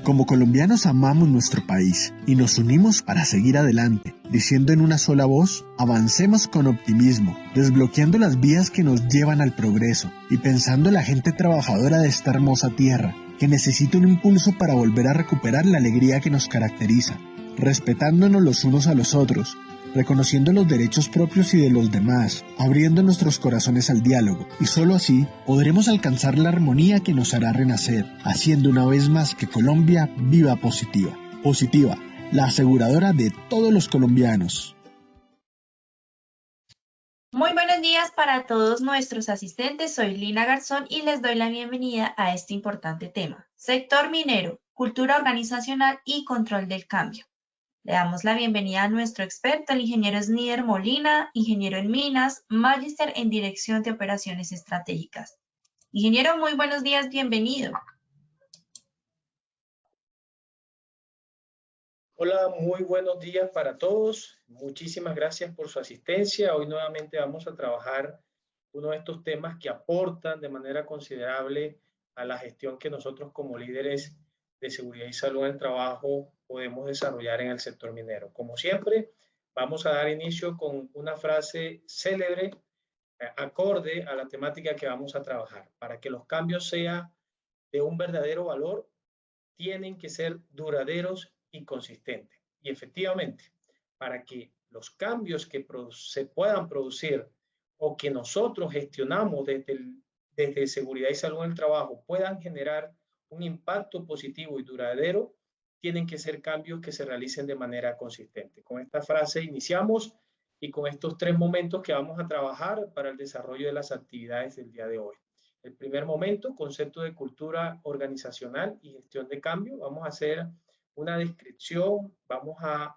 Como colombianos amamos nuestro país y nos unimos para seguir adelante, diciendo en una sola voz, avancemos con optimismo, desbloqueando las vías que nos llevan al progreso y pensando en la gente trabajadora de esta hermosa tierra, que necesita un impulso para volver a recuperar la alegría que nos caracteriza, respetándonos los unos a los otros, reconociendo los derechos propios y de los demás, abriendo nuestros corazones al diálogo, y solo así podremos alcanzar la armonía que nos hará renacer, haciendo una vez más que Colombia viva positiva. Positiva, la aseguradora de todos los colombianos. Muy buenos días para todos nuestros asistentes, soy Lina Garzón y les doy la bienvenida a este importante tema, sector minero, cultura organizacional y control del cambio. Le damos la bienvenida a nuestro experto, el ingeniero Snider Molina, ingeniero en minas, magíster en dirección de operaciones estratégicas. Ingeniero, muy buenos días, bienvenido. Hola, muy buenos días para todos. Muchísimas gracias por su asistencia. Hoy nuevamente vamos a trabajar uno de estos temas que aportan de manera considerable a la gestión que nosotros como líderes de seguridad y salud en el trabajo podemos desarrollar en el sector minero. Como siempre, vamos a dar inicio con una frase célebre, acorde a la temática que vamos a trabajar. Para que los cambios sean de un verdadero valor, tienen que ser duraderos y consistentes. Y efectivamente, para que los cambios que se puedan producir o que nosotros gestionamos desde seguridad y salud en el trabajo puedan generar un impacto positivo y duradero, tienen que ser cambios que se realicen de manera consistente. Con esta frase iniciamos y con estos 3 momentos que vamos a trabajar para el desarrollo de las actividades del día de hoy. El primer momento, concepto de cultura organizacional y gestión de cambio. Vamos a hacer una descripción, vamos a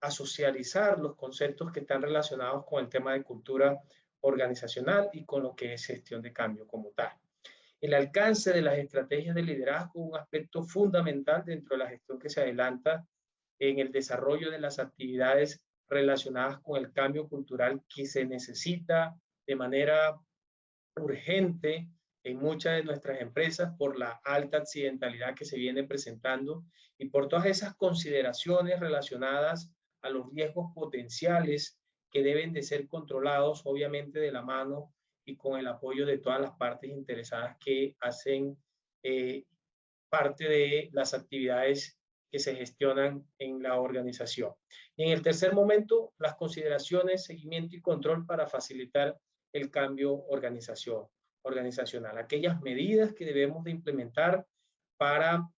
socializar los conceptos que están relacionados con el tema de cultura organizacional y con lo que es gestión de cambio como tal. El alcance de las estrategias de liderazgo, un aspecto fundamental dentro de la gestión que se adelanta en el desarrollo de las actividades relacionadas con el cambio cultural que se necesita de manera urgente en muchas de nuestras empresas por la alta accidentalidad que se viene presentando y por todas esas consideraciones relacionadas a los riesgos potenciales que deben de ser controlados, obviamente de la mano y con el apoyo de todas las partes interesadas que hacen parte de las actividades que se gestionan en la organización. Y en el tercer momento, las consideraciones, seguimiento y control para facilitar el cambio organizacional. Aquellas medidas que debemos de implementar para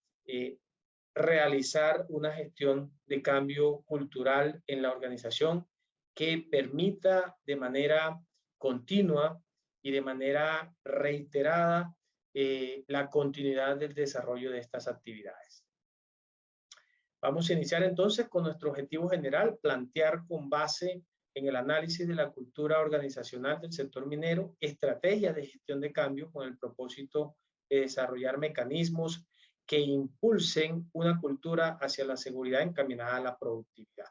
realizar una gestión de cambio cultural en la organización que permita de manera continua y de manera reiterada la continuidad del desarrollo de estas actividades. Vamos a iniciar entonces con nuestro objetivo general, plantear con base en el análisis de la cultura organizacional del sector minero, estrategias de gestión de cambio con el propósito de desarrollar mecanismos que impulsen una cultura hacia la seguridad encaminada a la productividad.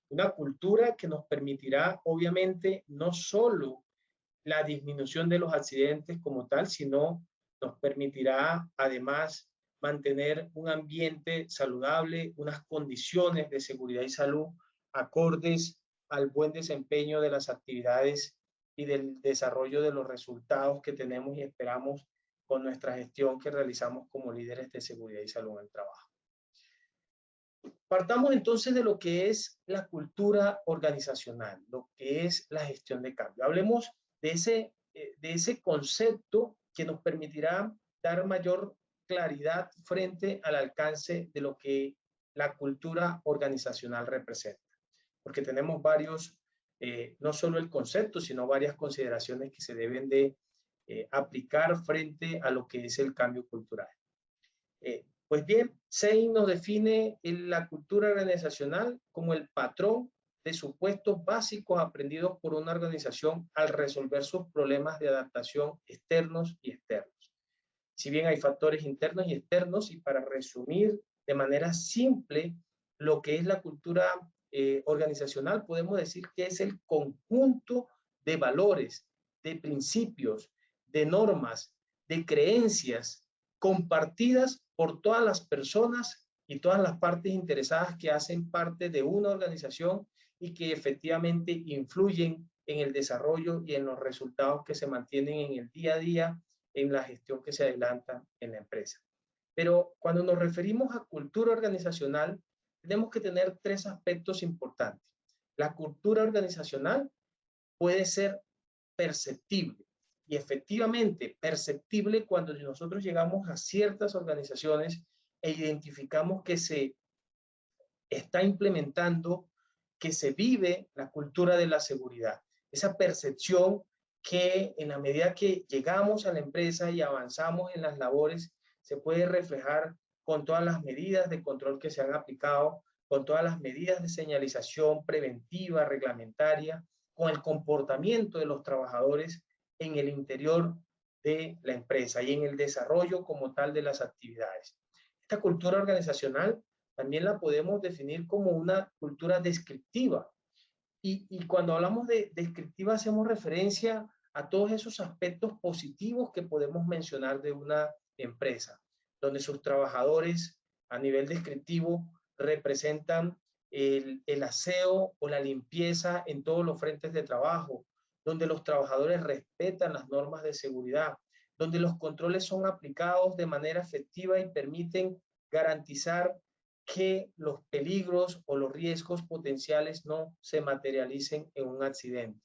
Una cultura que nos permitirá, obviamente, no solo la disminución de los accidentes como tal, sino nos permitirá además mantener un ambiente saludable, unas condiciones de seguridad y salud acordes al buen desempeño de las actividades y del desarrollo de los resultados que tenemos y esperamos con nuestra gestión que realizamos como líderes de seguridad y salud en el trabajo. Partamos entonces de lo que es la cultura organizacional, lo que es la gestión de cambio. Hablemos de ese concepto que nos permitirá dar mayor claridad frente al alcance de lo que la cultura organizacional representa. Porque tenemos varios, no solo el concepto, sino varias consideraciones que se deben de aplicar frente a lo que es el cambio cultural. Pues bien, Sein nos define la cultura organizacional como el patrón de supuestos básicos aprendidos por una organización al resolver sus problemas de adaptación externos y externos. Si bien hay factores internos y externos, y para resumir de manera simple lo que es la cultura organizacional, podemos decir que es el conjunto de valores, de principios, de normas, de creencias compartidas por todas las personas y todas las partes interesadas que hacen parte de una organización y que efectivamente influyen en el desarrollo y en los resultados que se mantienen en el día a día, en la gestión que se adelanta en la empresa. Pero cuando nos referimos a cultura organizacional, tenemos que tener tres aspectos importantes. La cultura organizacional puede ser perceptible y efectivamente perceptible cuando nosotros llegamos a ciertas organizaciones e identificamos que se está implementando, que se vive la cultura de la seguridad. Esa percepción que en la medida que llegamos a la empresa y avanzamos en las labores, se puede reflejar con todas las medidas de control que se han aplicado, con todas las medidas de señalización preventiva, reglamentaria, con el comportamiento de los trabajadores en el interior de la empresa y en el desarrollo como tal de las actividades. Esta cultura organizacional también la podemos definir como una cultura descriptiva. Y cuando hablamos de descriptiva hacemos referencia a todos esos aspectos positivos que podemos mencionar de una empresa, donde sus trabajadores a nivel descriptivo representan el aseo o la limpieza en todos los frentes de trabajo, donde los trabajadores respetan las normas de seguridad, donde los controles son aplicados de manera efectiva y permiten garantizar que los peligros o los riesgos potenciales no se materialicen en un accidente.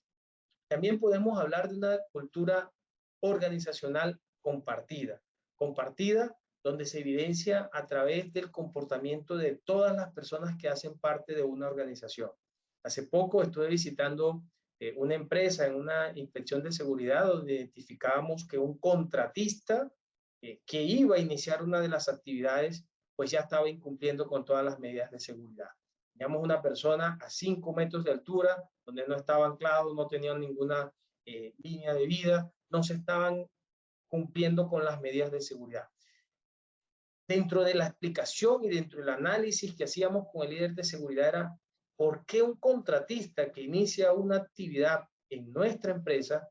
También podemos hablar de una cultura organizacional compartida, donde se evidencia a través del comportamiento de todas las personas que hacen parte de una organización. Hace poco estuve visitando una empresa en una inspección de seguridad donde identificábamos que un contratista que iba a iniciar una de las actividades pues ya estaba incumpliendo con todas las medidas de seguridad. Teníamos una persona a 5 metros de altura, donde no estaba anclado, no tenían ninguna línea de vida, no se estaban cumpliendo con las medidas de seguridad. Dentro de la explicación y dentro del análisis que hacíamos con el líder de seguridad era ¿por qué un contratista que inicia una actividad en nuestra empresa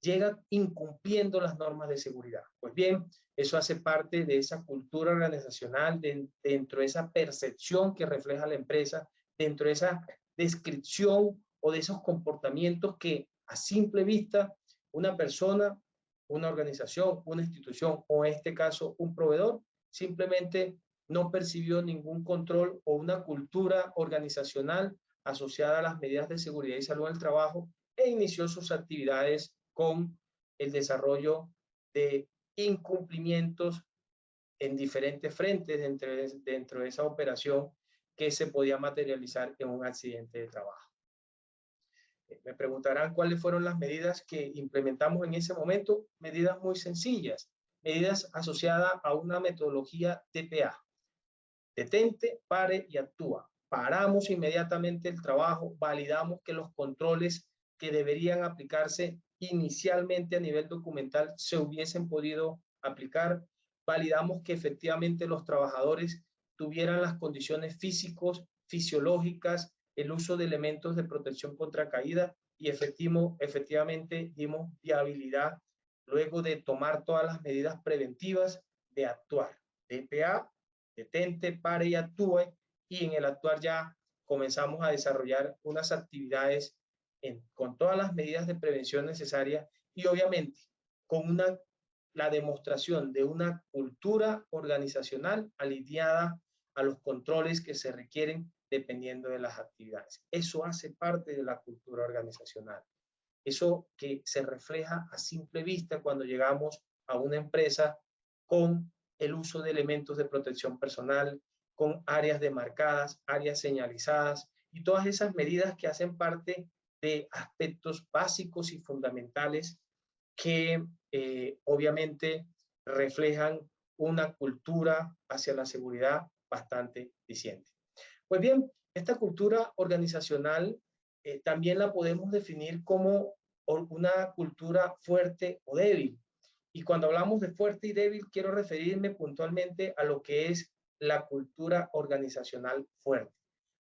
llega incumpliendo las normas de seguridad? Pues bien, eso hace parte de esa cultura organizacional, dentro de esa percepción que refleja la empresa, dentro de esa descripción o de esos comportamientos que a simple vista una persona, una organización, una institución o en este caso un proveedor simplemente no percibió ningún control o una cultura organizacional asociada a las medidas de seguridad y salud del trabajo e inició sus actividades con el desarrollo de incumplimientos en diferentes frentes dentro de esa operación que se podía materializar en un accidente de trabajo. Me preguntarán cuáles fueron las medidas que implementamos en ese momento. Medidas muy sencillas, medidas asociadas a una metodología TPA. Detente, pare y actúa. Paramos inmediatamente el trabajo, validamos que los controles que deberían aplicarse inicialmente a nivel documental se hubiesen podido aplicar, validamos que efectivamente los trabajadores tuvieran las condiciones físicos, fisiológicas, el uso de elementos de protección contra caída y efectivamente dimos viabilidad luego de tomar todas las medidas preventivas de actuar. DPA, detente, pare y actúe, y en el actuar ya comenzamos a desarrollar unas actividades con todas las medidas de prevención necesarias y obviamente con la demostración de una cultura organizacional alineada a los controles que se requieren dependiendo de las actividades. Eso hace parte de la cultura organizacional. Eso que se refleja a simple vista cuando llegamos a una empresa con el uso de elementos de protección personal, con áreas demarcadas, áreas señalizadas y todas esas medidas que hacen parte de aspectos básicos y fundamentales que obviamente reflejan una cultura hacia la seguridad bastante eficiente. Pues bien, esta cultura organizacional también la podemos definir como una cultura fuerte o débil. Y cuando hablamos de fuerte y débil, quiero referirme puntualmente a lo que es la cultura organizacional fuerte.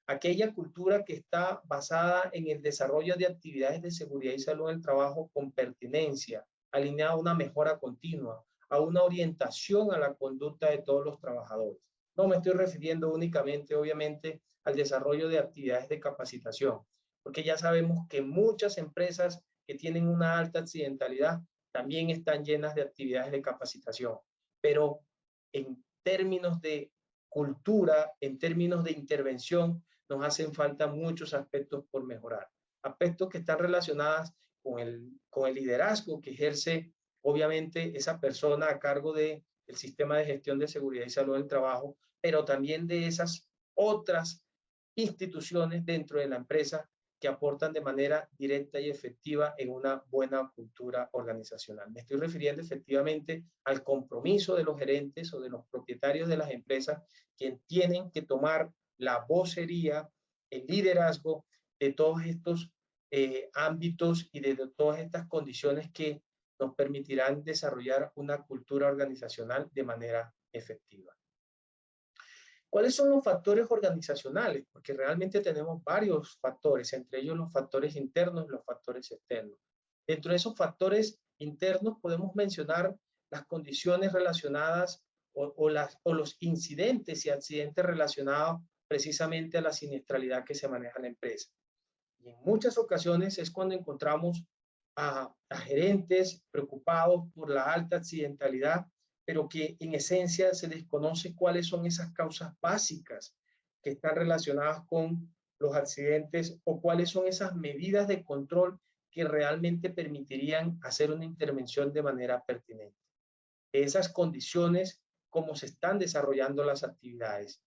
Aquella cultura que está basada en el desarrollo de actividades de seguridad y salud del trabajo con pertinencia, alineada a una mejora continua, a una orientación a la conducta de todos los trabajadores. No me estoy refiriendo únicamente, obviamente, al desarrollo de actividades de capacitación, porque ya sabemos que muchas empresas que tienen una alta accidentalidad también están llenas de actividades de capacitación, pero en términos de cultura, en términos de intervención, nos hacen falta muchos aspectos por mejorar. Aspectos que están relacionados con el liderazgo que ejerce, obviamente, esa persona a cargo del sistema de gestión de seguridad y salud del trabajo, pero también de esas otras instituciones dentro de la empresa que aportan de manera directa y efectiva en una buena cultura organizacional. Me estoy refiriendo efectivamente al compromiso de los gerentes o de los propietarios de las empresas que tienen que tomar la vocería, el liderazgo de todos estos ámbitos y de todas estas condiciones que nos permitirán desarrollar una cultura organizacional de manera efectiva. ¿Cuáles son los factores organizacionales? Porque realmente tenemos varios factores, entre ellos los factores internos y los factores externos. Dentro de esos factores internos podemos mencionar las condiciones relacionadas o los incidentes y accidentes relacionados precisamente a la siniestralidad que se maneja en la empresa. Y en muchas ocasiones es cuando encontramos a gerentes preocupados por la alta accidentalidad, pero que en esencia se desconoce cuáles son esas causas básicas que están relacionadas con los accidentes o cuáles son esas medidas de control que realmente permitirían hacer una intervención de manera pertinente. Esas condiciones, cómo se están desarrollando las actividades,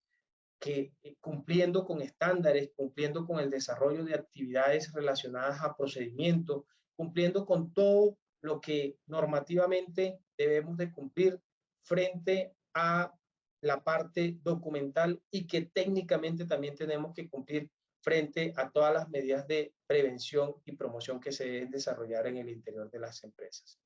que cumpliendo con estándares, cumpliendo con el desarrollo de actividades relacionadas a procedimientos, cumpliendo con todo lo que normativamente debemos de cumplir frente a la parte documental y que técnicamente también tenemos que cumplir frente a todas las medidas de prevención y promoción que se deben desarrollar en el interior de las empresas.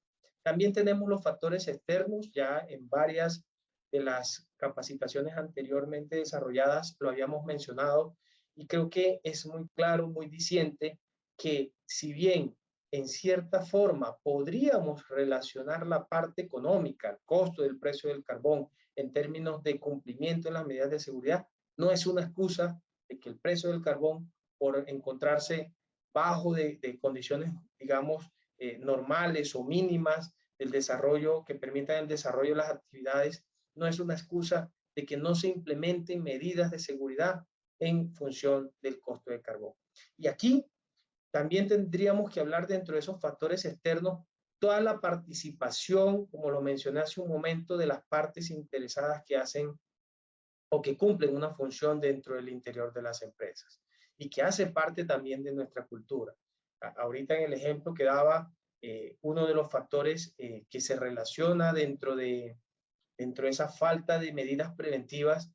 También tenemos los factores externos, ya en varias de las capacitaciones anteriormente desarrolladas lo habíamos mencionado y creo que es muy claro, muy diciente que si bien en cierta forma podríamos relacionar la parte económica, el costo del precio del carbón en términos de cumplimiento en las medidas de seguridad, no es una excusa de que el precio del carbón por encontrarse bajo de condiciones, digamos, normales o mínimas del desarrollo que permitan el desarrollo de las actividades, no es una excusa de que no se implementen medidas de seguridad en función del costo del carbón. Y aquí también tendríamos que hablar dentro de esos factores externos, toda la participación, como lo mencioné hace un momento, de las partes interesadas que hacen o que cumplen una función dentro del interior de las empresas y que hace parte también de nuestra cultura. Ahorita en el ejemplo que daba, uno de los factores que se relaciona dentro de esa falta de medidas preventivas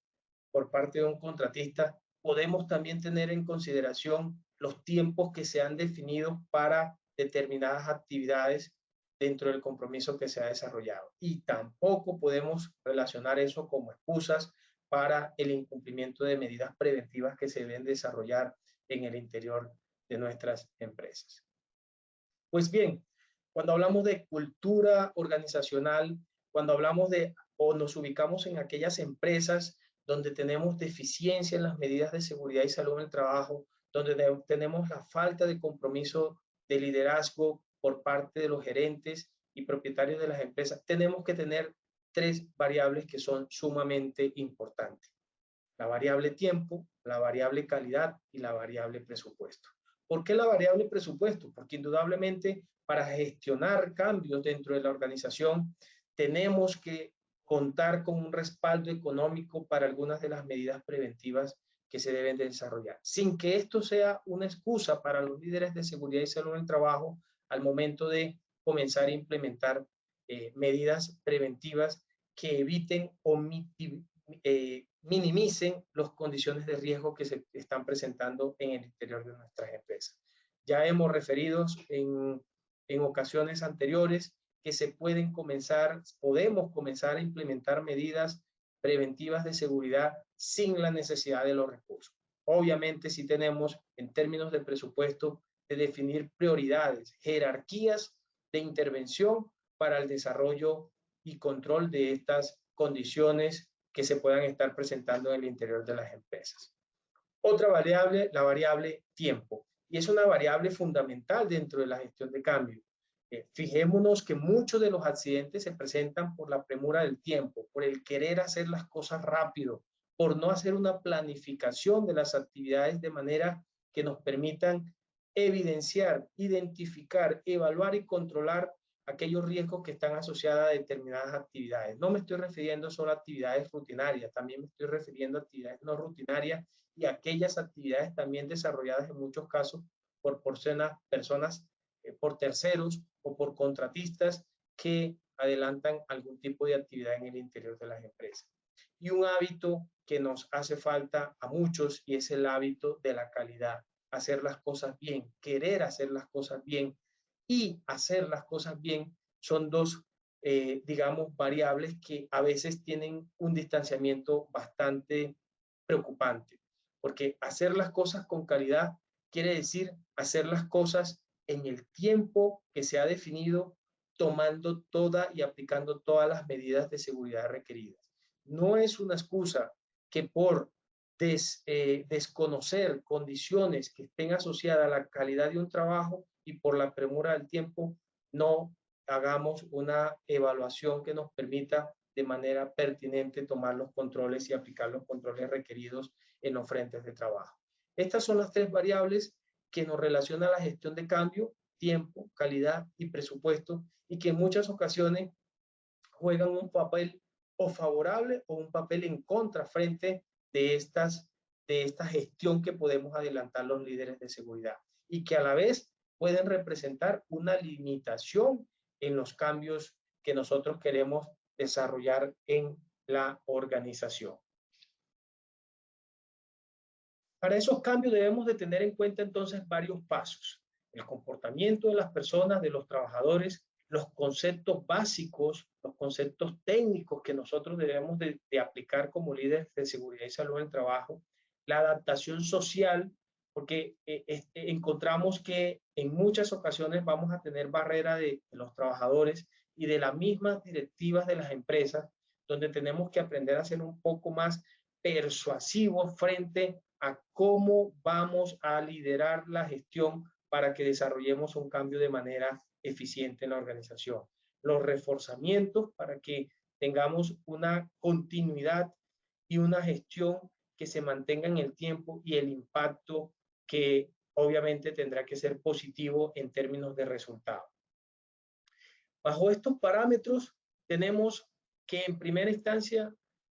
por parte de un contratista, podemos también tener en consideración los tiempos que se han definido para determinadas actividades dentro del compromiso que se ha desarrollado. Y tampoco podemos relacionar eso como excusas para el incumplimiento de medidas preventivas que se deben desarrollar en el interior de nuestras empresas. Pues bien, cuando hablamos de cultura organizacional, cuando hablamos de o nos ubicamos en aquellas empresas donde tenemos deficiencia en las medidas de seguridad y salud en el trabajo, donde tenemos la falta de compromiso de liderazgo por parte de los gerentes y propietarios de las empresas, tenemos que tener tres variables que son sumamente importantes. La variable tiempo, la variable calidad y la variable presupuesto. ¿Por qué la variable presupuesto? Porque indudablemente para gestionar cambios dentro de la organización tenemos que contar con un respaldo económico para algunas de las medidas preventivas que se deben de desarrollar, sin que esto sea una excusa para los líderes de seguridad y salud en el trabajo al momento de comenzar a implementar medidas preventivas que eviten o minimicen las condiciones de riesgo que se están presentando en el interior de nuestras empresas. Ya hemos referido en ocasiones anteriores que podemos comenzar a implementar medidas preventivas de seguridad sin la necesidad de los recursos. Obviamente, si tenemos en términos de presupuesto de definir prioridades, jerarquías de intervención para el desarrollo y control de estas condiciones que se puedan estar presentando en el interior de las empresas. Otra variable, la variable tiempo, y es una variable fundamental dentro de la gestión de cambio. Fijémonos que muchos de los accidentes se presentan por la premura del tiempo, por el querer hacer las cosas rápido, por no hacer una planificación de las actividades de manera que nos permitan evidenciar, identificar, evaluar y controlar aquellos riesgos que están asociados a determinadas actividades. No me estoy refiriendo solo a actividades rutinarias, también me estoy refiriendo a actividades no rutinarias y aquellas actividades también desarrolladas en muchos casos por personas, por terceros o por contratistas que adelantan algún tipo de actividad en el interior de las empresas. Y un hábito que nos hace falta a muchos y es el hábito de la calidad, hacer las cosas bien, querer hacer las cosas bien y hacer las cosas bien son dos, digamos, variables que a veces tienen un distanciamiento bastante preocupante, porque hacer las cosas con calidad quiere decir hacer las cosas en el tiempo que se ha definido, tomando toda y aplicando todas las medidas de seguridad requeridas. No es una excusa que por desconocer condiciones que estén asociadas a la calidad de un trabajo y por la premura del tiempo no hagamos una evaluación que nos permita de manera pertinente tomar los controles y aplicar los controles requeridos en los frentes de trabajo. Estas son las tres variables que nos relacionan a la gestión de cambio: tiempo, calidad y presupuesto, y que en muchas ocasiones juegan un papel o favorable o un papel en contra frente de esta gestión que podemos adelantar los líderes de seguridad y que a la vez pueden representar una limitación en los cambios que nosotros queremos desarrollar en la organización. Para esos cambios debemos de tener en cuenta entonces varios pasos: el comportamiento de las personas, de los trabajadores, los conceptos básicos, los conceptos técnicos que nosotros debemos de aplicar como líderes de seguridad y salud en el trabajo, la adaptación social, porque encontramos que en muchas ocasiones vamos a tener barrera de los trabajadores y de las mismas directivas de las empresas, donde tenemos que aprender a ser un poco más persuasivos frente a cómo vamos a liderar la gestión para que desarrollemos un cambio de manera eficiente en la organización. Los reforzamientos para que tengamos una continuidad y una gestión que se mantenga en el tiempo y el impacto que obviamente tendrá que ser positivo en términos de resultado. Bajo estos parámetros tenemos que en primera instancia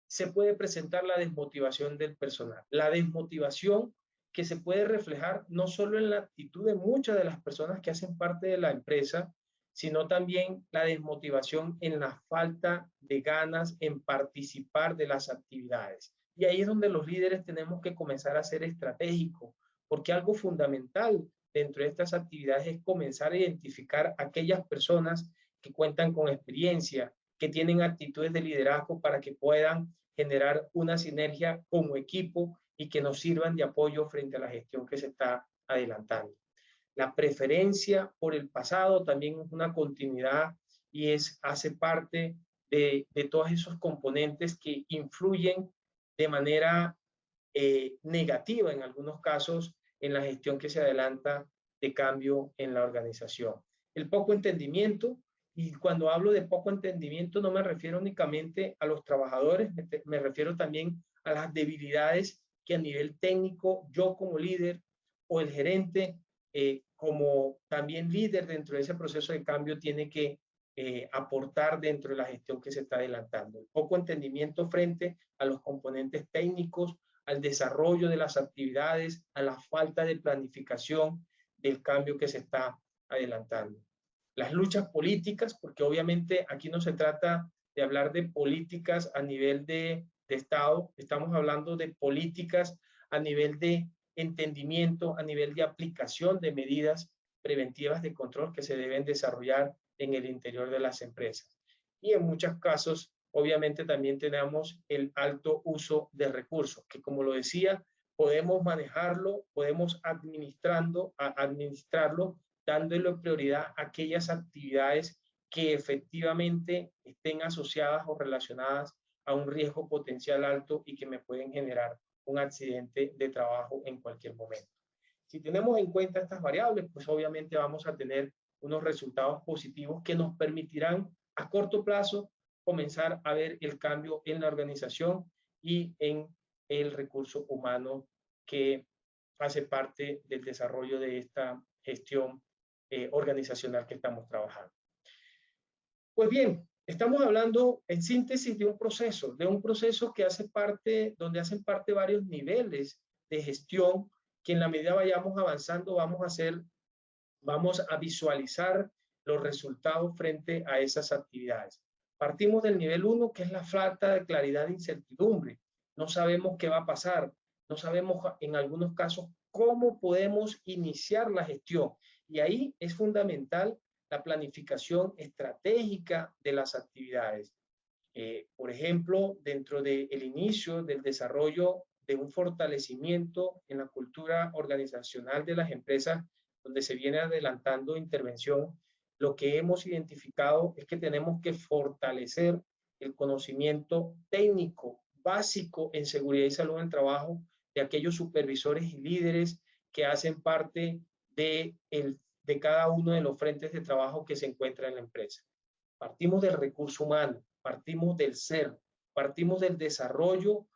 se puede presentar la desmotivación del personal. La desmotivación que se puede reflejar no solo en la actitud de muchas de las personas que hacen parte de la empresa, sino también la desmotivación en la falta de ganas en participar de las actividades. Y ahí es donde los líderes tenemos que comenzar a ser estratégicos, porque algo fundamental dentro de estas actividades es comenzar a identificar aquellas personas que cuentan con experiencia, que tienen actitudes de liderazgo para que puedan generar una sinergia como equipo y que nos sirvan de apoyo frente a la gestión que se está adelantando. La preferencia por el pasado también es una continuidad y hace parte de todos esos componentes que influyen de manera negativa en algunos casos en la gestión que se adelanta de cambio en la organización. El poco entendimiento. Y cuando hablo de poco entendimiento no me refiero únicamente a los trabajadores, me refiero también a las debilidades que a nivel técnico yo como líder o el gerente como también líder dentro de ese proceso de cambio tiene que aportar dentro de la gestión que se está adelantando. El poco entendimiento frente a los componentes técnicos, al desarrollo de las actividades, a la falta de planificación del cambio que se está adelantando. Las luchas políticas, porque obviamente aquí no se trata de hablar de políticas a nivel de Estado, estamos hablando de políticas a nivel de entendimiento, a nivel de aplicación de medidas preventivas de control que se deben desarrollar en el interior de las empresas. Y en muchos casos, obviamente también tenemos el alto uso de recursos, que como lo decía, podemos manejarlo, podemos administrarlo, dándole prioridad a aquellas actividades que efectivamente estén asociadas o relacionadas a un riesgo potencial alto y que me pueden generar un accidente de trabajo en cualquier momento. Si tenemos en cuenta estas variables, pues obviamente vamos a tener unos resultados positivos que nos permitirán a corto plazo comenzar a ver el cambio en la organización y en el recurso humano que hace parte del desarrollo de esta gestión organizacional que estamos trabajando. Pues bien, estamos hablando en síntesis de un proceso que hace parte, donde hacen parte varios niveles de gestión que en la medida vayamos avanzando vamos a visualizar los resultados frente a esas actividades. Partimos del nivel 1, que es la falta de claridad e incertidumbre. No sabemos qué va a pasar, no sabemos en algunos casos cómo podemos iniciar la gestión. Y ahí es fundamental la planificación estratégica de las actividades. Por ejemplo, dentro del inicio del desarrollo de un fortalecimiento en la cultura organizacional de las empresas, donde se viene adelantando intervención, lo que hemos identificado es que tenemos que fortalecer el conocimiento técnico básico en seguridad y salud en el trabajo de aquellos supervisores y líderes que hacen parte de cada uno de los frentes de trabajo que se encuentra en la empresa. Partimos del recurso humano, partimos del ser, partimos del desarrollo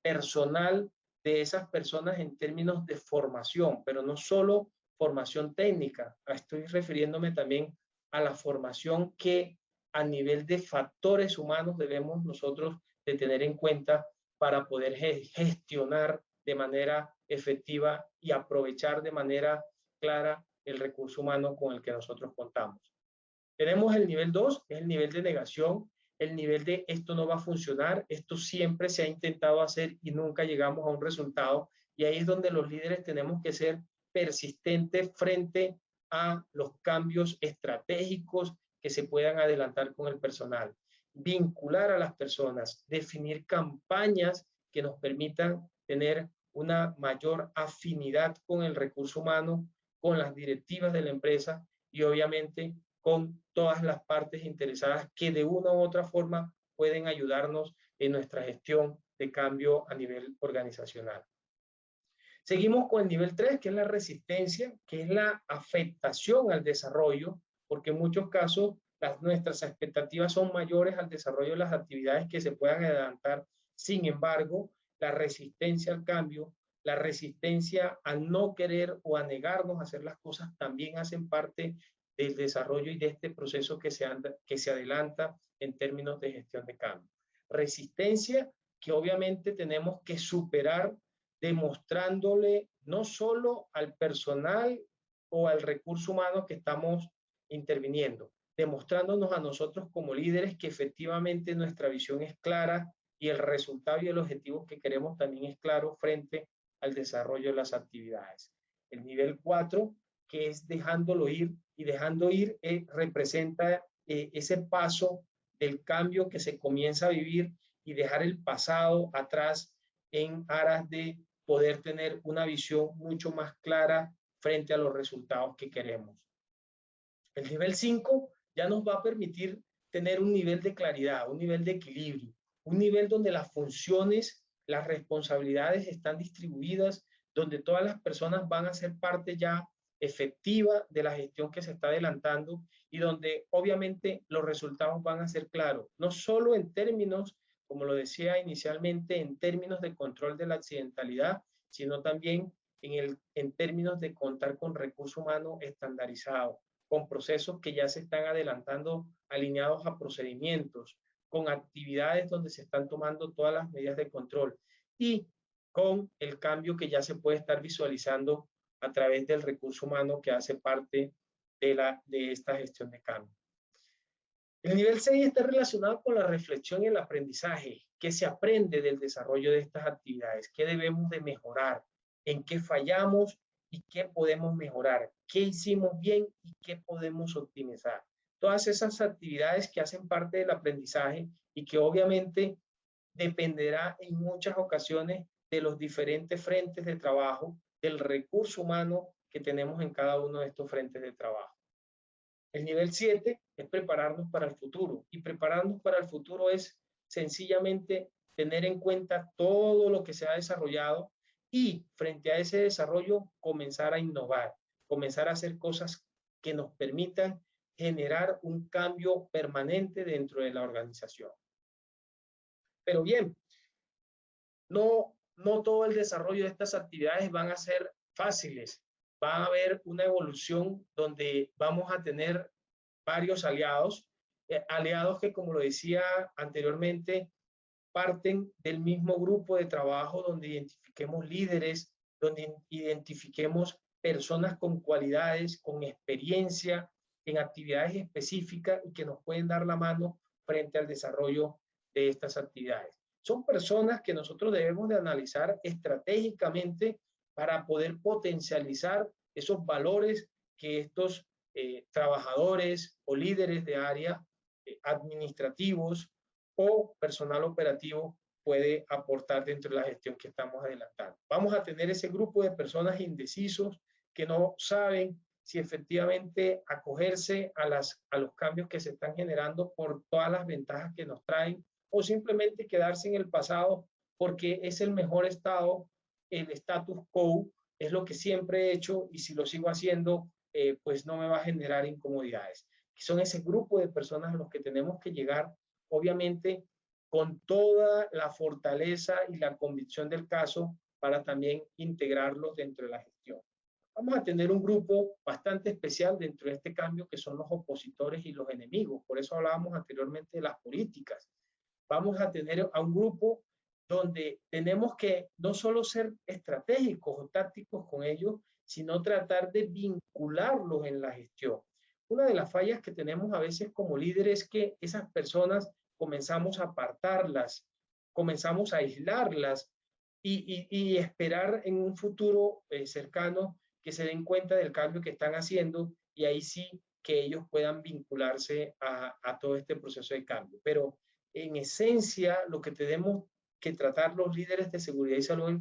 personal de esas personas en términos de formación, pero no solo formación técnica, estoy refiriéndome también a la formación que a nivel de factores humanos debemos nosotros de tener en cuenta para poder gestionar de manera efectiva y aprovechar de manera clara el recurso humano con el que nosotros contamos. Tenemos el nivel 2, que es el nivel de negación, el nivel de esto no va a funcionar, esto siempre se ha intentado hacer y nunca llegamos a un resultado, y ahí es donde los líderes tenemos que ser persistentes frente a los cambios estratégicos que se puedan adelantar con el personal, vincular a las personas, definir campañas que nos permitan tener una mayor afinidad con el recurso humano, con las directivas de la empresa y obviamente con todas las partes interesadas que de una u otra forma pueden ayudarnos en nuestra gestión de cambio a nivel organizacional. Seguimos con el nivel 3, que es la resistencia, que es la afectación al desarrollo, porque en muchos casos nuestras expectativas son mayores al desarrollo de las actividades que se puedan adelantar. Sin embargo, la resistencia al cambio, la resistencia a no querer o a negarnos a hacer las cosas también hacen parte del desarrollo y de este proceso que se adelanta en términos de gestión de cambio. Resistencia que obviamente tenemos que superar demostrándole no solo al personal o al recurso humano que estamos interviniendo, demostrándonos a nosotros como líderes que efectivamente nuestra visión es clara y el resultado y el objetivo que queremos también es claro frente al desarrollo de las actividades. El nivel 4, que es dejándolo ir, y dejando ir representa ese paso del cambio que se comienza a vivir y dejar el pasado atrás en aras de poder tener una visión mucho más clara frente a los resultados que queremos. El nivel 5 ya nos va a permitir tener un nivel de claridad, un nivel de equilibrio, un nivel donde las funciones, las responsabilidades están distribuidas, donde todas las personas van a ser parte ya efectiva de la gestión que se está adelantando y donde obviamente los resultados van a ser claros, no solo en términos, como lo decía inicialmente, en términos de control de la accidentalidad, sino también en términos de contar con recurso humano estandarizado, con procesos que ya se están adelantando alineados a procedimientos, con actividades donde se están tomando todas las medidas de control y con el cambio que ya se puede estar visualizando a través del recurso humano que hace parte de esta gestión de cambio. El nivel 6 está relacionado con la reflexión y el aprendizaje. ¿Qué se aprende del desarrollo de estas actividades? ¿Qué debemos de mejorar? ¿En qué fallamos y qué podemos mejorar? ¿Qué hicimos bien y qué podemos optimizar? Todas esas actividades que hacen parte del aprendizaje y que obviamente dependerá en muchas ocasiones de los diferentes frentes de trabajo, del recurso humano que tenemos en cada uno de estos frentes de trabajo. El nivel 7 es prepararnos para el futuro, y prepararnos para el futuro es sencillamente tener en cuenta todo lo que se ha desarrollado y frente a ese desarrollo comenzar a innovar, comenzar a hacer cosas que nos permitan generar un cambio permanente dentro de la organización. Pero bien, no todo el desarrollo de estas actividades van a ser fáciles. Va a haber una evolución donde vamos a tener varios aliados, aliados que, como lo decía anteriormente, parten del mismo grupo de trabajo donde identifiquemos líderes, donde identifiquemos personas con cualidades, con experiencia en actividades específicas y que nos pueden dar la mano frente al desarrollo de estas actividades. Son personas que nosotros debemos de analizar estratégicamente para poder potencializar esos valores que estos trabajadores o líderes de área administrativos o personal operativo puede aportar dentro de la gestión que estamos adelantando. Vamos a tener ese grupo de personas indecisos que no saben si efectivamente acogerse a los cambios que se están generando por todas las ventajas que nos traen, o simplemente quedarse en el pasado porque es el mejor estado, el status quo es lo que siempre he hecho y si lo sigo haciendo, pues no me va a generar incomodidades. Son ese grupo de personas a los que tenemos que llegar, obviamente, con toda la fortaleza y la convicción del caso para también integrarlos dentro de la gestión. Vamos a tener un grupo bastante especial dentro de este cambio que son los opositores y los enemigos. Por eso hablábamos anteriormente de las políticas. Vamos a tener a un grupo donde tenemos que no solo ser estratégicos o tácticos con ellos, sino tratar de vincularlos en la gestión. Una de las fallas que tenemos a veces como líderes es que esas personas comenzamos a apartarlas, comenzamos a aislarlas y esperar en un futuro cercano que se den cuenta del cambio que están haciendo y ahí sí que ellos puedan vincularse a todo este proceso de cambio. Pero en esencia, lo que tenemos que tratar los líderes de seguridad y salud en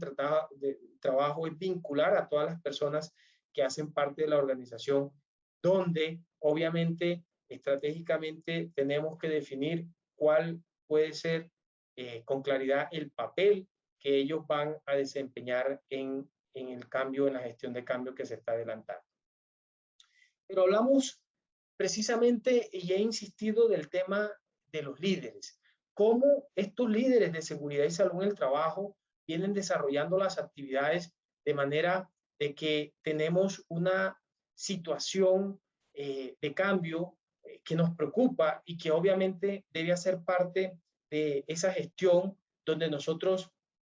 trabajo es vincular a todas las personas que hacen parte de la organización, donde obviamente estratégicamente tenemos que definir cuál puede ser con claridad el papel que ellos van a desempeñar en el cambio, en la gestión de cambio que se está adelantando. Pero hablamos precisamente, y he insistido, del tema de los líderes. Cómo estos líderes de seguridad y salud en el trabajo vienen desarrollando las actividades de manera de que tenemos una situación de cambio que nos preocupa y que obviamente debe hacer parte de esa gestión donde nosotros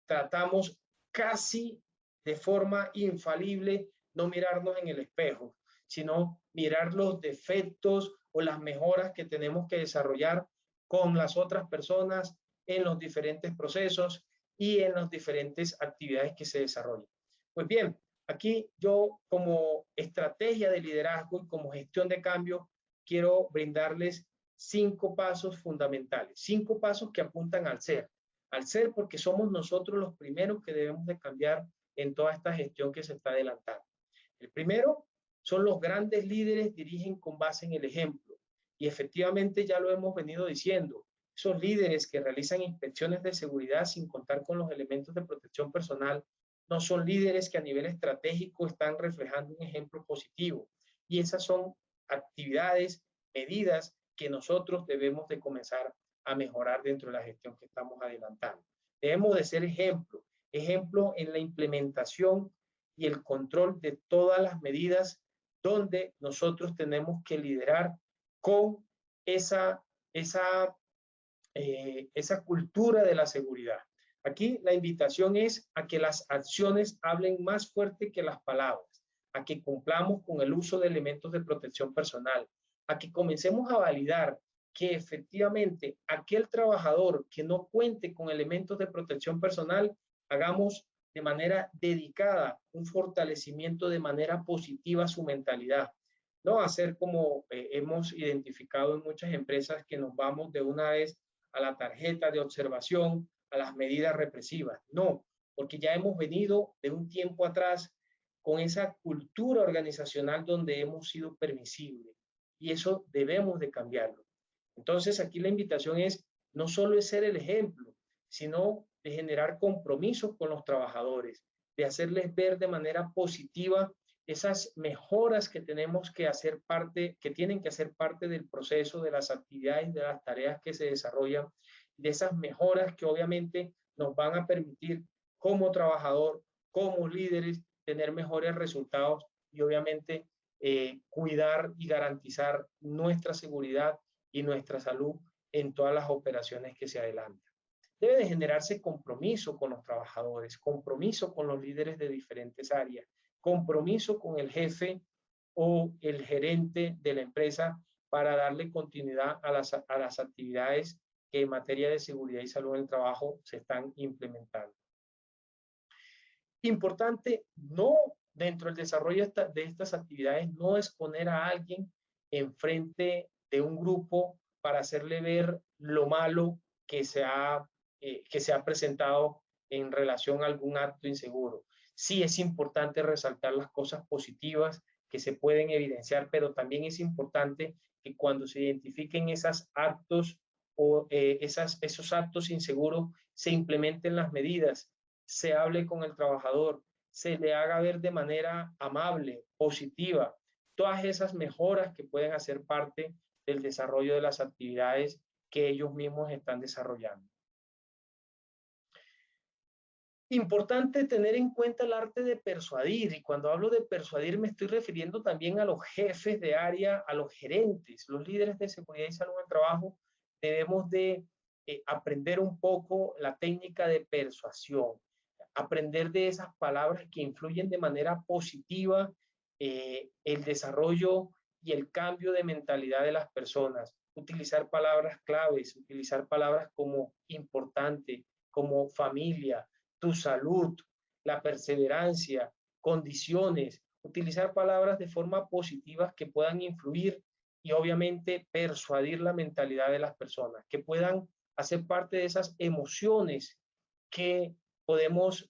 tratamos casi de forma infalible no mirarnos en el espejo, sino mirar los defectos o las mejoras que tenemos que desarrollar con las otras personas en los diferentes procesos y en las diferentes actividades que se desarrollan. Pues bien, aquí yo como estrategia de liderazgo y como gestión de cambio quiero brindarles 5 pasos fundamentales, 5 pasos que apuntan al ser porque somos nosotros los primeros que debemos de cambiar en toda esta gestión que se está adelantando. El primero son los grandes líderes dirigen con base en el ejemplo. Y efectivamente ya lo hemos venido diciendo. Esos líderes que realizan inspecciones de seguridad sin contar con los elementos de protección personal no son líderes que a nivel estratégico están reflejando un ejemplo positivo. Y esas son actividades, medidas que nosotros debemos de comenzar a mejorar dentro de la gestión que estamos adelantando. Debemos de ser ejemplo en la implementación y el control de todas las medidas donde nosotros tenemos que liderar con esa cultura de la seguridad. Aquí la invitación es a que las acciones hablen más fuerte que las palabras, a que cumplamos con el uso de elementos de protección personal, a que comencemos a validar que efectivamente aquel trabajador que no cuente con elementos de protección personal, hagamos de manera dedicada un fortalecimiento de manera positiva a su mentalidad. No hacer como hemos identificado en muchas empresas que nos vamos de una vez a la tarjeta de observación, a las medidas represivas. No, porque ya hemos venido de un tiempo atrás con esa cultura organizacional donde hemos sido permisibles. y eso debemos de cambiarlo. Entonces, aquí la invitación es no solo es ser el ejemplo, sino de generar compromisos con los trabajadores, de hacerles ver de manera positiva esas mejoras que tenemos que hacer parte, que tienen que hacer parte del proceso, de las actividades, de las tareas que se desarrollan, de esas mejoras que obviamente nos van a permitir como trabajador, como líderes, tener mejores resultados y obviamente cuidar y garantizar nuestra seguridad y nuestra salud en todas las operaciones que se adelantan. Debe de generarse compromiso con los trabajadores, compromiso con los líderes de diferentes áreas, compromiso con el jefe o el gerente de la empresa para darle continuidad a las actividades que en materia de seguridad y salud en el trabajo se están implementando. Importante, no dentro del desarrollo de estas actividades, no exponer a alguien enfrente de un grupo para hacerle ver lo malo que se ha presentado en relación a algún acto inseguro. Sí es importante resaltar las cosas positivas que se pueden evidenciar, pero también es importante que cuando se identifiquen esos actos o esos actos inseguros, se implementen las medidas, se hable con el trabajador, se le haga ver de manera amable, positiva, todas esas mejoras que pueden hacer parte del desarrollo de las actividades que ellos mismos están desarrollando. Importante tener en cuenta el arte de persuadir, y cuando hablo de persuadir me estoy refiriendo también a los jefes de área, a los gerentes, los líderes de seguridad y salud en el trabajo. Debemos de aprender un poco la técnica de persuasión, aprender de esas palabras que influyen de manera positiva el desarrollo y el cambio de mentalidad de las personas, utilizar palabras claves, utilizar palabras como importante, como familia, tu salud, la perseverancia, condiciones, utilizar palabras de forma positiva que puedan influir y obviamente persuadir la mentalidad de las personas, que puedan hacer parte de esas emociones que podemos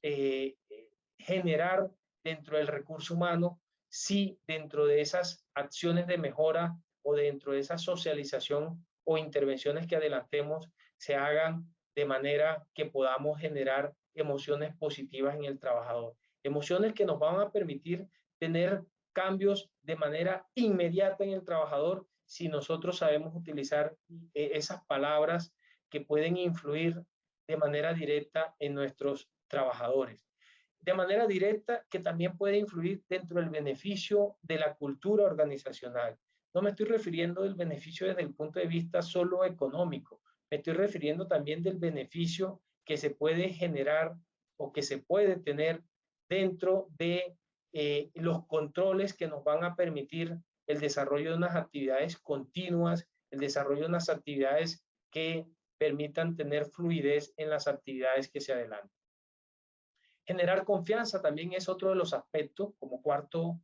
generar dentro del recurso humano si dentro de esas acciones de mejora o dentro de esa socialización o intervenciones que adelantemos se hagan de manera que podamos generar emociones positivas en el trabajador, emociones que nos van a permitir tener cambios de manera inmediata en el trabajador si nosotros sabemos utilizar esas palabras que pueden influir de manera directa en nuestros trabajadores. De manera directa que también puede influir dentro del beneficio de la cultura organizacional. No me estoy refiriendo del beneficio desde el punto de vista solo económico, me estoy refiriendo también del beneficio que se puede generar o que se puede tener dentro de los controles que nos van a permitir el desarrollo de unas actividades continuas, el desarrollo de unas actividades que permitan tener fluidez en las actividades que se adelantan. Generar confianza también es otro de los aspectos, como cuarto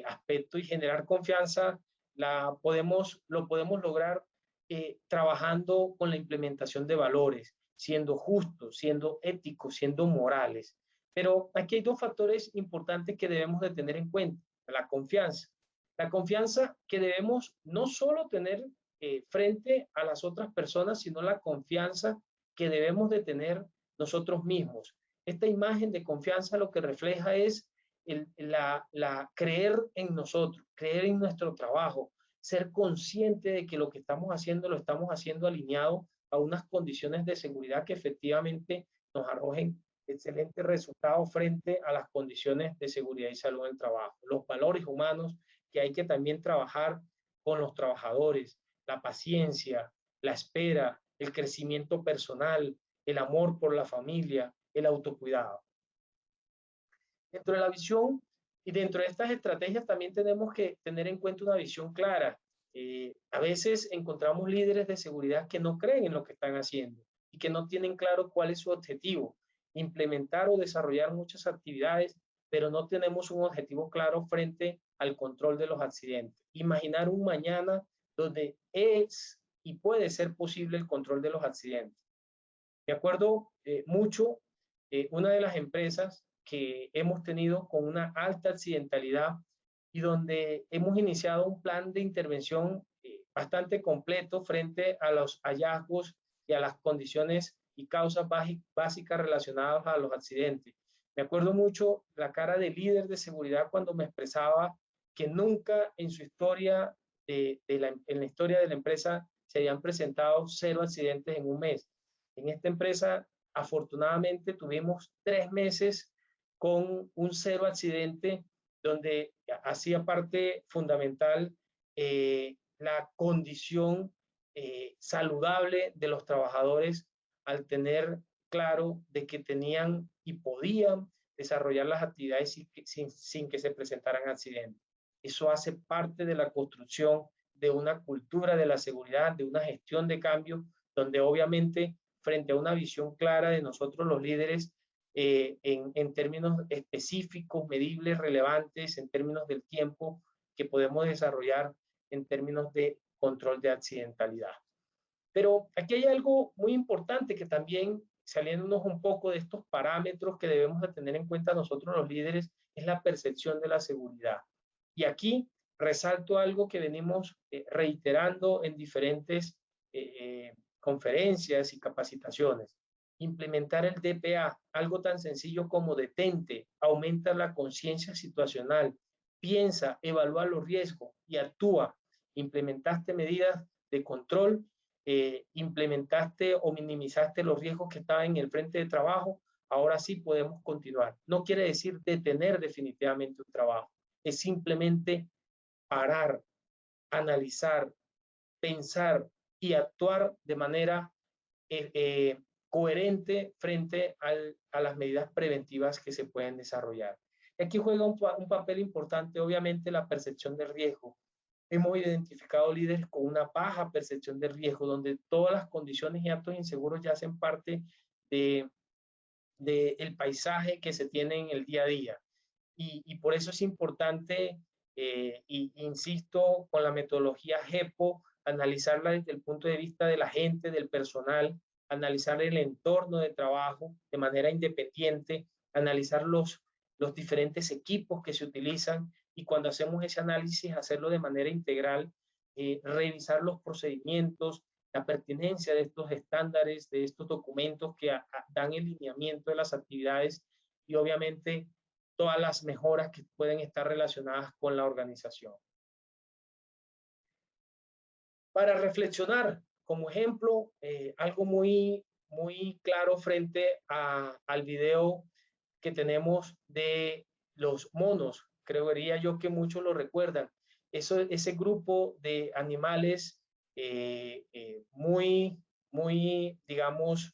aspecto, y generar confianza lo podemos lograr trabajando con la implementación de valores, siendo justos, siendo éticos, siendo morales. Pero aquí hay dos factores importantes que debemos de tener en cuenta. La confianza que debemos no solo tener frente a las otras personas, sino la confianza que debemos de tener nosotros mismos. Esta imagen de confianza lo que refleja es creer en nosotros, creer en nuestro trabajo, ser consciente de que lo que estamos haciendo lo estamos haciendo alineado a unas condiciones de seguridad que efectivamente nos arrojen excelentes resultados frente a las condiciones de seguridad y salud en el trabajo. Los valores humanos que hay que también trabajar con los trabajadores, la paciencia, la espera, el crecimiento personal, el amor por la familia, el autocuidado. Dentro de la visión y dentro de estas estrategias también tenemos que tener en cuenta una visión clara. A veces encontramos líderes de seguridad que no creen en lo que están haciendo y que no tienen claro cuál es su objetivo. Implementar o desarrollar muchas actividades, pero no tenemos un objetivo claro frente al control de los accidentes. Imaginar un mañana donde es y puede ser posible el control de los accidentes. Me acuerdo mucho una de las empresas que hemos tenido con una alta accidentalidad y donde hemos iniciado un plan de intervención bastante completo frente a los hallazgos y a las condiciones y causas básicas relacionadas a los accidentes. Me acuerdo mucho la cara del líder de seguridad cuando me expresaba que nunca en su historia, en la historia de la empresa, se habían presentado 0 accidentes en un mes. En esta empresa, afortunadamente, tuvimos 3 meses con un 0 accidente, donde hacía parte fundamental la condición saludable de los trabajadores al tener claro de que tenían y podían desarrollar las actividades sin que se presentaran accidentes. Eso hace parte de la construcción de una cultura de la seguridad, de una gestión de cambio, donde obviamente frente a una visión clara de nosotros los líderes, en términos específicos, medibles, relevantes, en términos del tiempo que podemos desarrollar en términos de control de accidentalidad. Pero aquí hay algo muy importante que también, saliéndonos un poco de estos parámetros que debemos de tener en cuenta nosotros los líderes, es la percepción de la seguridad. Y aquí resalto algo que venimos reiterando en diferentes conferencias y capacitaciones. Implementar el DPA, algo tan sencillo como detente, aumenta la conciencia situacional, piensa, evalúa los riesgos y actúa. Implementaste medidas de control, implementaste o minimizaste los riesgos que estaban en el frente de trabajo, ahora sí podemos continuar. No quiere decir detener definitivamente un trabajo, es simplemente parar, analizar, pensar y actuar de manera coherente frente a las medidas preventivas que se pueden desarrollar. Y aquí juega un papel importante, obviamente, la percepción del riesgo. Hemos identificado líderes con una baja percepción de riesgo, donde todas las condiciones y actos inseguros ya hacen parte del paisaje que se tiene en el día a día. Y por eso es importante, y insisto, con la metodología GEPO, analizarla desde el punto de vista de la gente, del personal, analizar el entorno de trabajo de manera independiente, analizar los diferentes equipos que se utilizan y cuando hacemos ese análisis, hacerlo de manera integral, revisar los procedimientos, la pertinencia de estos estándares, de estos documentos que dan el lineamiento de las actividades y obviamente todas las mejoras que pueden estar relacionadas con la organización. Para reflexionar, como ejemplo, algo muy claro frente al video que tenemos de los monos. Creería yo que muchos lo recuerdan. Ese grupo de animales muy, digamos,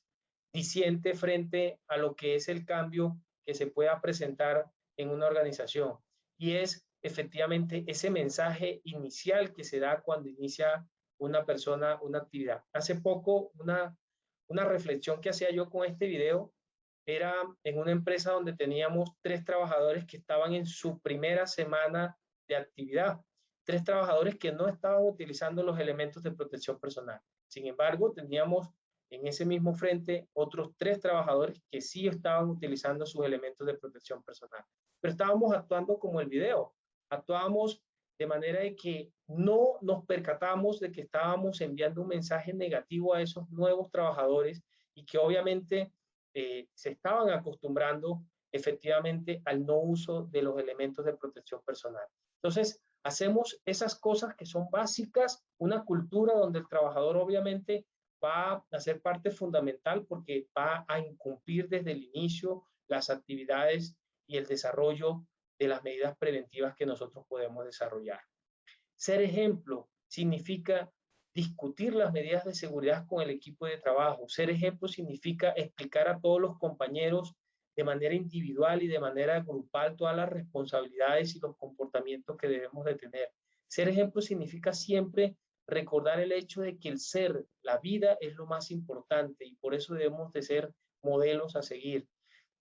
diciente frente a lo que es el cambio que se pueda presentar en una organización. Y es efectivamente ese mensaje inicial que se da cuando inicia una persona una actividad. Hace poco una reflexión que hacía yo con este video era en una empresa donde teníamos 3 trabajadores que estaban en su primera semana de actividad. 3 trabajadores que no estaban utilizando los elementos de protección personal. Sin embargo, teníamos en ese mismo frente otros 3 trabajadores que sí estaban utilizando sus elementos de protección personal. Pero estábamos actuando como el video. Actuábamos de manera de que no nos percatamos de que estábamos enviando un mensaje negativo a esos nuevos trabajadores y que obviamente se estaban acostumbrando efectivamente al no uso de los elementos de protección personal. Entonces, hacemos esas cosas que son básicas, una cultura donde el trabajador obviamente va a ser parte fundamental porque va a incumplir desde el inicio las actividades y el desarrollo de las medidas preventivas que nosotros podemos desarrollar. Ser ejemplo significa discutir las medidas de seguridad con el equipo de trabajo. Ser ejemplo significa explicar a todos los compañeros de manera individual y de manera grupal todas las responsabilidades y los comportamientos que debemos de tener. Ser ejemplo significa siempre recordar el hecho de que el ser, la vida es lo más importante y por eso debemos de ser modelos a seguir.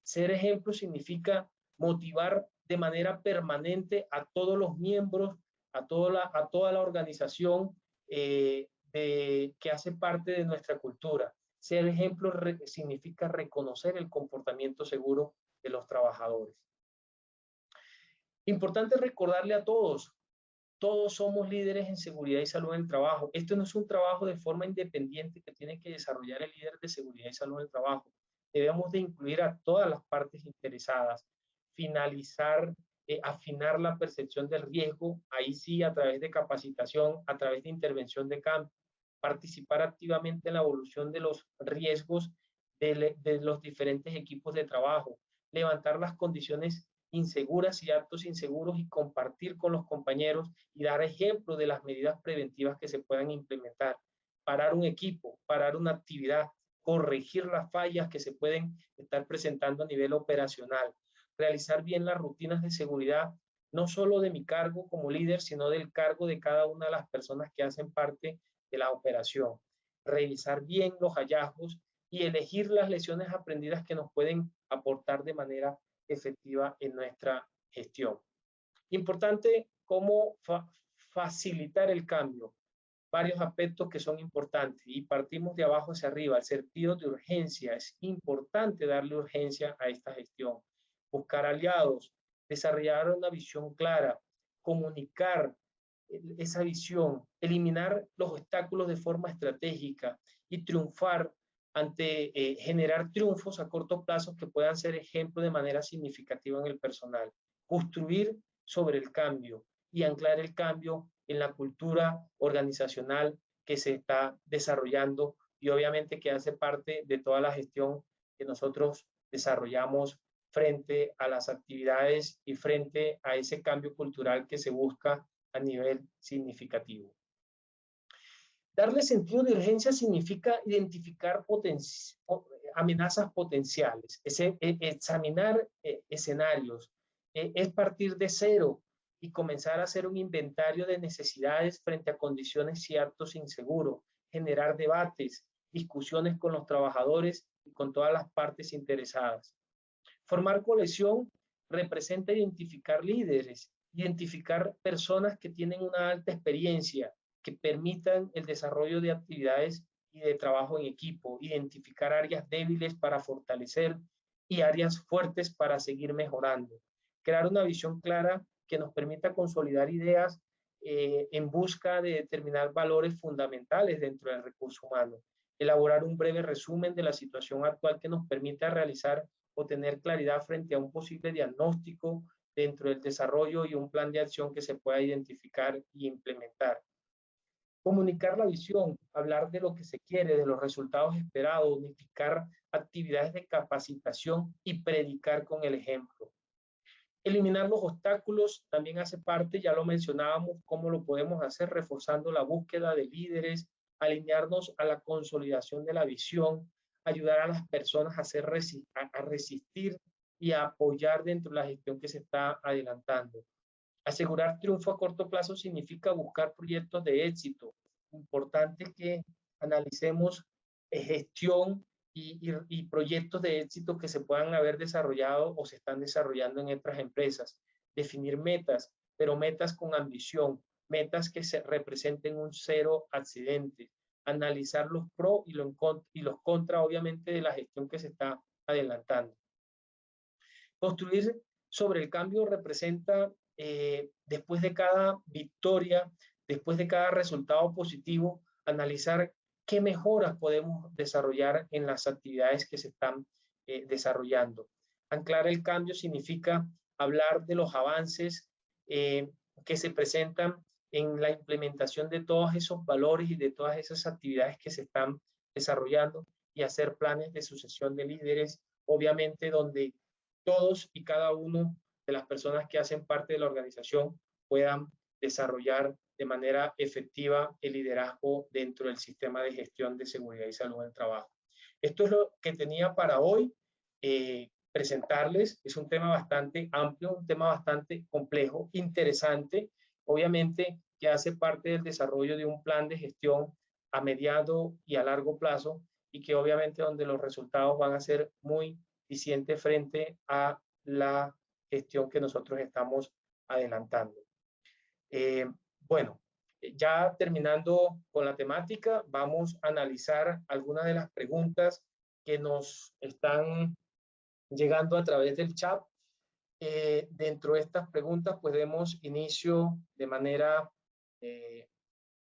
Ser ejemplo significa motivar de manera permanente a todos los miembros, a toda la organización que hace parte de nuestra cultura. Ser ejemplo significa reconocer el comportamiento seguro de los trabajadores. Importante recordarle a todos todos somos líderes en seguridad y salud en el trabajo. Esto no es un trabajo de forma independiente que tiene que desarrollar el líder de seguridad y salud en el trabajo. Debemos de incluir a todas las partes interesadas, finalizar, afinar la percepción del riesgo, ahí sí a través de capacitación, a través de intervención de campo, participar activamente en la evolución de los riesgos de los diferentes equipos de trabajo, levantar las condiciones inseguras y actos inseguros y compartir con los compañeros y dar ejemplo de las medidas preventivas que se puedan implementar. Parar un equipo, parar una actividad, corregir las fallas que se pueden estar presentando a nivel operacional, realizar bien las rutinas de seguridad, no solo de mi cargo como líder, sino del cargo de cada una de las personas que hacen parte de la operación. Revisar bien los hallazgos y elegir las lecciones aprendidas que nos pueden aportar de manera efectiva en nuestra gestión. Importante cómo facilitar el cambio. Varios aspectos que son importantes y partimos de abajo hacia arriba. El sentido de urgencia. Es importante darle urgencia a esta gestión. Buscar aliados, desarrollar una visión clara, comunicar esa visión, eliminar los obstáculos de forma estratégica y triunfar ante generar triunfos a corto plazo que puedan ser ejemplo de manera significativa en el personal. Construir sobre el cambio y anclar el cambio en la cultura organizacional que se está desarrollando y obviamente que hace parte de toda la gestión que nosotros desarrollamos frente a las actividades y frente a ese cambio cultural que se busca a nivel significativo. Darle sentido de urgencia significa identificar amenazas potenciales, examinar escenarios, es partir de cero y comenzar a hacer un inventario de necesidades frente a condiciones y actos inseguros, generar debates, discusiones con los trabajadores y con todas las partes interesadas. Formar coalición representa identificar líderes, identificar personas que tienen una alta experiencia, que permitan el desarrollo de actividades y de trabajo en equipo, identificar áreas débiles para fortalecer y áreas fuertes para seguir mejorando. Crear una visión clara que nos permita consolidar ideas en busca de determinar valores fundamentales dentro del recurso humano. Elaborar un breve resumen de la situación actual que nos permita realizar o tener claridad frente a un posible diagnóstico dentro del desarrollo y un plan de acción que se pueda identificar y implementar. Comunicar la visión, hablar de lo que se quiere, de los resultados esperados, unificar actividades de capacitación y predicar con el ejemplo. Eliminar los obstáculos también hace parte, ya lo mencionábamos, cómo lo podemos hacer, reforzando la búsqueda de líderes, alinearnos a la consolidación de la visión, ayudar a las personas a resistir y a apoyar dentro de la gestión que se está adelantando. Asegurar triunfo a corto plazo significa buscar proyectos de éxito. Importante que analicemos gestión y proyectos de éxito que se puedan haber desarrollado o se están desarrollando en otras empresas. Definir metas, pero metas con ambición, metas que se representen un cero accidentes. Analizar los pros y los contra, obviamente, de la gestión que se está adelantando. Construir sobre el cambio representa, después de cada victoria, después de cada resultado positivo, analizar qué mejoras podemos desarrollar en las actividades que se están desarrollando. Anclar el cambio significa hablar de los avances que se presentan en la implementación de todos esos valores y de todas esas actividades que se están desarrollando y hacer planes de sucesión de líderes, obviamente donde todos y cada uno de las personas que hacen parte de la organización puedan desarrollar de manera efectiva el liderazgo dentro del sistema de gestión de seguridad y salud en el trabajo. Esto es lo que tenía para hoy presentarles. Es un tema bastante amplio, un tema bastante complejo, interesante, obviamente que hace parte del desarrollo de un plan de gestión a mediano y a largo plazo y que obviamente donde los resultados van a ser muy eficientes frente a la gestión que nosotros estamos adelantando. Bueno, ya terminando con la temática, vamos a analizar algunas de las preguntas que nos están llegando a través del chat. dentro de estas preguntas pues demos inicio de manera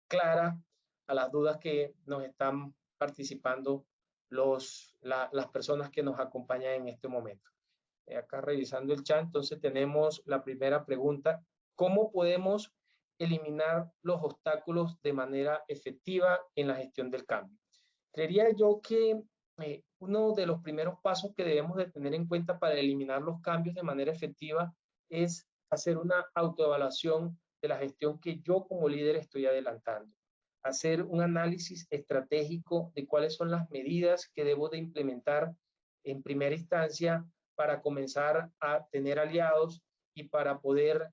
clara a las dudas que nos están participando las personas que nos acompañan en este momento. Acá revisando el chat, entonces tenemos la primera pregunta: ¿cómo podemos eliminar los obstáculos de manera efectiva en la gestión del cambio? Creería yo que uno de los primeros pasos que debemos de tener en cuenta para eliminar los cambios de manera efectiva es hacer una autoevaluación de la gestión que yo como líder estoy adelantando. Hacer un análisis estratégico de cuáles son las medidas que debo de implementar en primera instancia para comenzar a tener aliados y para poder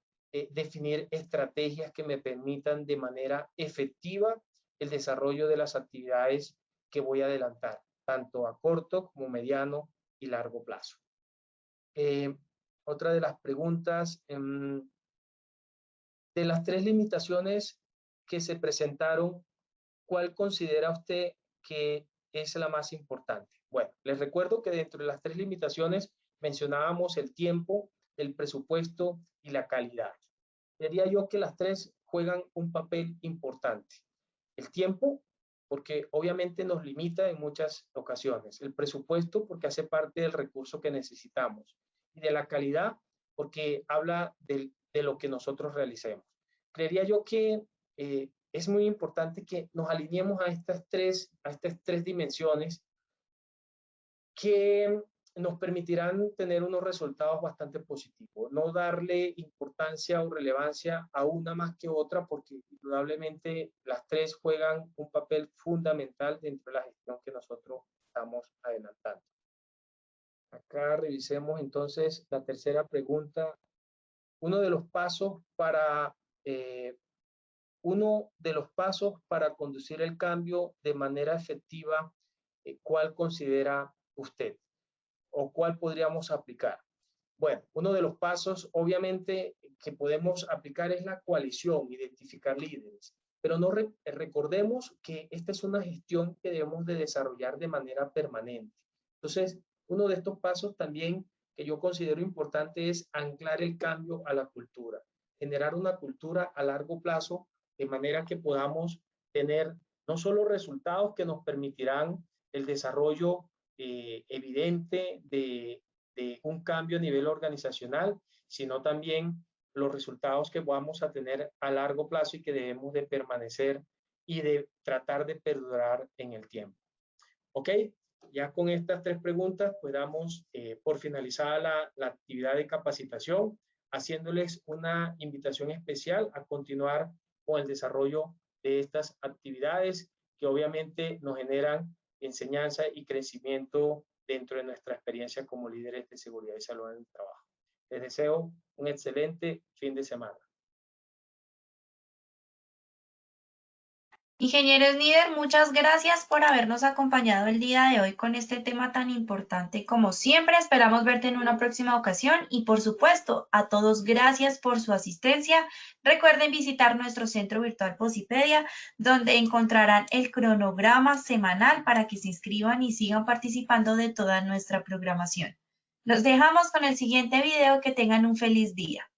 definir estrategias que me permitan de manera efectiva el desarrollo de las actividades que voy a adelantar, tanto a corto como mediano y largo plazo. Otra de las preguntas, de las 3 limitaciones que se presentaron, ¿cuál considera usted que es la más importante? Bueno, les recuerdo que dentro de las 3 limitaciones mencionábamos el tiempo, el presupuesto y la calidad. Diría yo que las 3 juegan un papel importante. El tiempo, porque obviamente nos limita en muchas ocasiones. El presupuesto, porque hace parte del recurso que necesitamos. Y de la calidad, porque habla de lo que nosotros realicemos. Creería yo que es muy importante que nos alineemos a estas tres dimensiones que nos permitirán tener unos resultados bastante positivos. No darle importancia o relevancia a una más que otra, porque indudablemente las 3 juegan un papel fundamental dentro de la gestión que nosotros estamos adelantando. Acá revisemos entonces la tercera pregunta. Uno de los pasos para conducir el cambio de manera efectiva, ¿cuál considera usted? ¿O cuál podríamos aplicar? Bueno, uno de los pasos, obviamente, que podemos aplicar es la coalición, identificar líderes. Pero no recordemos que esta es una gestión que debemos de desarrollar de manera permanente. Entonces, uno de estos pasos también que yo considero importante es anclar el cambio a la cultura. Generar una cultura a largo plazo de manera que podamos tener no solo resultados que nos permitirán el desarrollo evidente de un cambio a nivel organizacional, sino también los resultados que vamos a tener a largo plazo y que debemos de permanecer y de tratar de perdurar en el tiempo. ¿Ok? Ya con estas 3 preguntas, pues damos por finalizada la actividad de capacitación, haciéndoles una invitación especial a continuar con el desarrollo de estas actividades que obviamente nos generan enseñanza y crecimiento dentro de nuestra experiencia como líderes de seguridad y salud en el trabajo. Les deseo un excelente fin de semana. Ingenieros Nieder, muchas gracias por habernos acompañado el día de hoy con este tema tan importante. Como siempre, esperamos verte en una próxima ocasión y, por supuesto, a todos gracias por su asistencia. Recuerden visitar nuestro centro virtual Posipedia, donde encontrarán el cronograma semanal para que se inscriban y sigan participando de toda nuestra programación. Los dejamos con el siguiente video. Que tengan un feliz día.